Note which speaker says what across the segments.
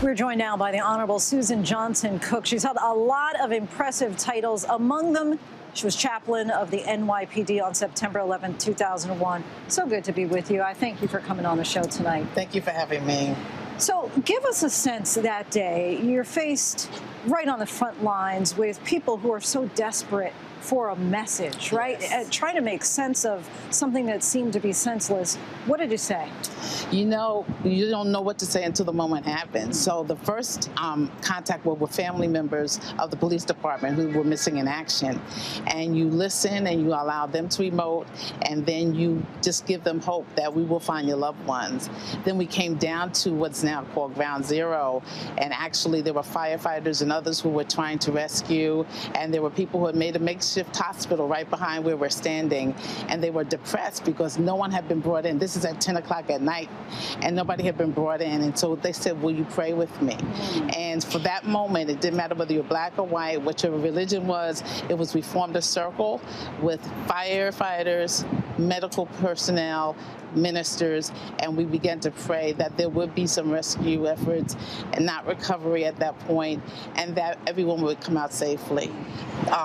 Speaker 1: We're joined now by the Honorable Suzan Johnson Cook. She's held a lot of impressive titles. Among them, she was chaplain of the NYPD on September 11, 2001. So good to be with you. I thank you for coming on the show tonight.
Speaker 2: Thank you for having me.
Speaker 1: So give us a sense that day. You're faced right on the front lines with people who are so desperate for a message, right?
Speaker 2: Yes.
Speaker 1: Trying to make sense of something that seemed to be senseless. What did you say?
Speaker 2: You know, you don't know what to say until the moment happens. So the first contact were with family members of the police department who were missing in action. And you listen and you allow them to emote, and then you just give them hope that we will find your loved ones. Then we came down to what's now called Ground Zero, and actually there were firefighters and others who were trying to rescue, and there were people who had made a makeshift hospital right behind where we're standing, and they were depressed because no one had been brought in. This is at 10 o'clock at night, and nobody had been brought in, and so they said, will you pray with me? And for that moment, it didn't matter whether you're black or white, what your religion was, we formed a circle with firefighters, medical personnel, ministers, and we began to pray that there would be some rescue efforts and not recovery at that point, and that everyone would come out safely.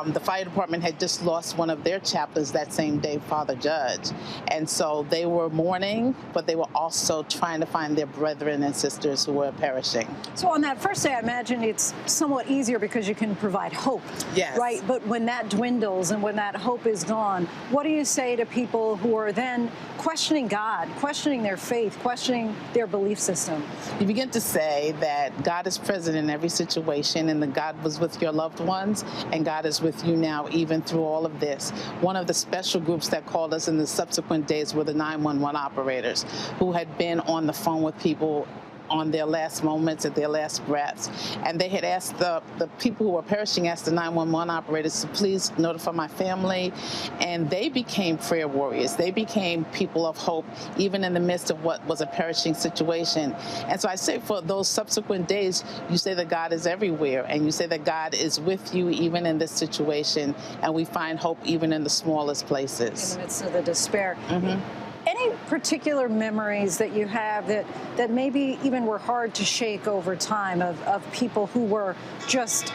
Speaker 2: The fire department had just lost one of their chaplains that same day, Father Judge, and so they were mourning, but they were also trying to find their brethren and sisters who were perishing.
Speaker 1: So on that first day, I imagine it's somewhat easier because you can provide hope,
Speaker 2: yes,
Speaker 1: right? But when that dwindles and when that hope is gone, what do you say to people who are then questioning God, questioning their faith, questioning their belief system?
Speaker 2: You begin to say that God is present in every situation, and that God was with your loved ones, and God is with you now, even through all of this. One of the special groups that called us in the subsequent days were the 911 operators, who had been on the phone with people on their last moments, at their last breaths. And they had asked the people who were perishing, asked the 911 operators to please notify my family. And they became prayer warriors. They became people of hope, even in the midst of what was a perishing situation. And so I say for those subsequent days, you say that God is everywhere, and you say that God is with you even in this situation. And we find hope even in the smallest places.
Speaker 1: In the midst of the despair.
Speaker 2: Mm-hmm.
Speaker 1: Any particular memories that you have that maybe even were hard to shake over time of people who were just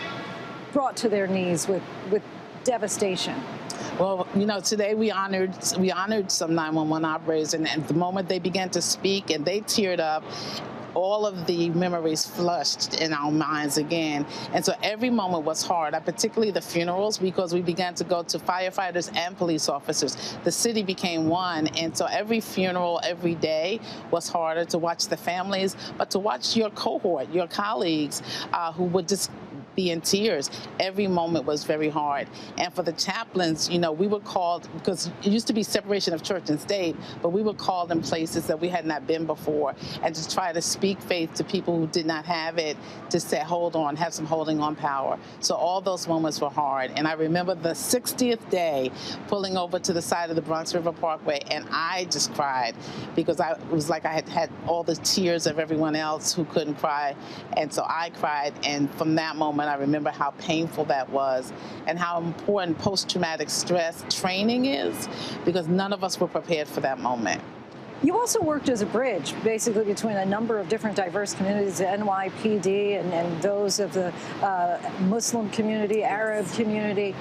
Speaker 1: brought to their knees with devastation?
Speaker 2: Well, you know, today we honored some 911 operators, and the moment they began to speak and they teared up, all of the memories flushed in our minds again. And so every moment was hard, particularly the funerals, because we began to go to firefighters and police officers. The city became one. And so every funeral, every day was harder to watch the families, but to watch your cohort, your colleagues who would just be in tears. Every moment was very hard. And for the chaplains, you know, we were called, because it used to be separation of church and state, but we were called in places that we had not been before, and to try to speak faith to people who did not have it, to say, hold on, have some holding on power. So all those moments were hard. And I remember the 60th day pulling over to the side of the Bronx River Parkway, and I just cried, because it was like I had had all the tears of everyone else who couldn't cry. And so I cried, and from that moment, I remember how painful that was and how important post-traumatic stress training is, because none of us were prepared for that moment.
Speaker 1: You also worked as a bridge, basically, between a number of different diverse communities, the NYPD and those of the Muslim community, Arab community.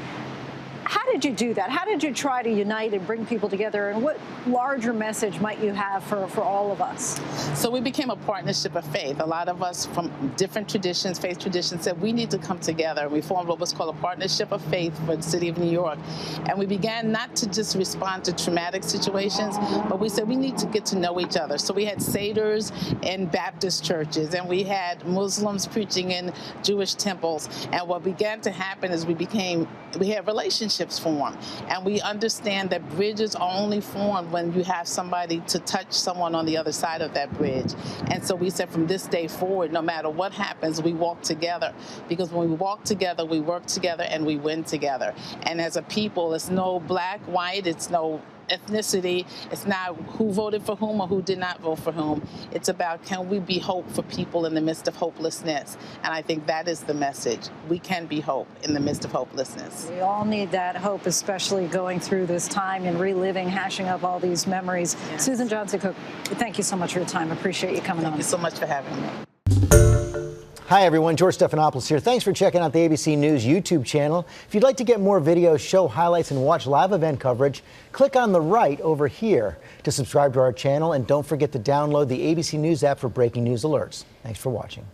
Speaker 1: How did you do that? How did you try to unite and bring people together? And what larger message might you have for all of us?
Speaker 2: So we became a partnership of faith. A lot of us from different traditions, faith traditions, said we need to come together. We formed what was called a partnership of faith for the city of New York. And we began not to just respond to traumatic situations, but we said we need to get to know each other. So we had Seders in Baptist churches, and we had Muslims preaching in Jewish temples. And what began to happen is we had relationships form, and we understand that bridges are only formed when you have somebody to touch someone on the other side of that bridge. And so we said from this day forward, no matter what happens, we walk together, because when we walk together, we work together and we win together. And as a people, it's no black, white, it's no ethnicity. It's not who voted for whom or who did not vote for whom. It's about, can we be hope for people in the midst of hopelessness? And I think that is the message. We can be hope in the midst of hopelessness.
Speaker 1: We all need that hope, especially going through this time and reliving, hashing up all these memories. Yes. Suzan Johnson Cook, thank you so much for your time. I appreciate you coming on.
Speaker 2: Thank you so much for having me.
Speaker 3: Hi, everyone. George Stephanopoulos here. Thanks for checking out the ABC News YouTube channel. If you'd like to get more videos, show highlights, and watch live event coverage, click on the right over here to subscribe to our channel. And don't forget to download the ABC News app for breaking news alerts. Thanks for watching.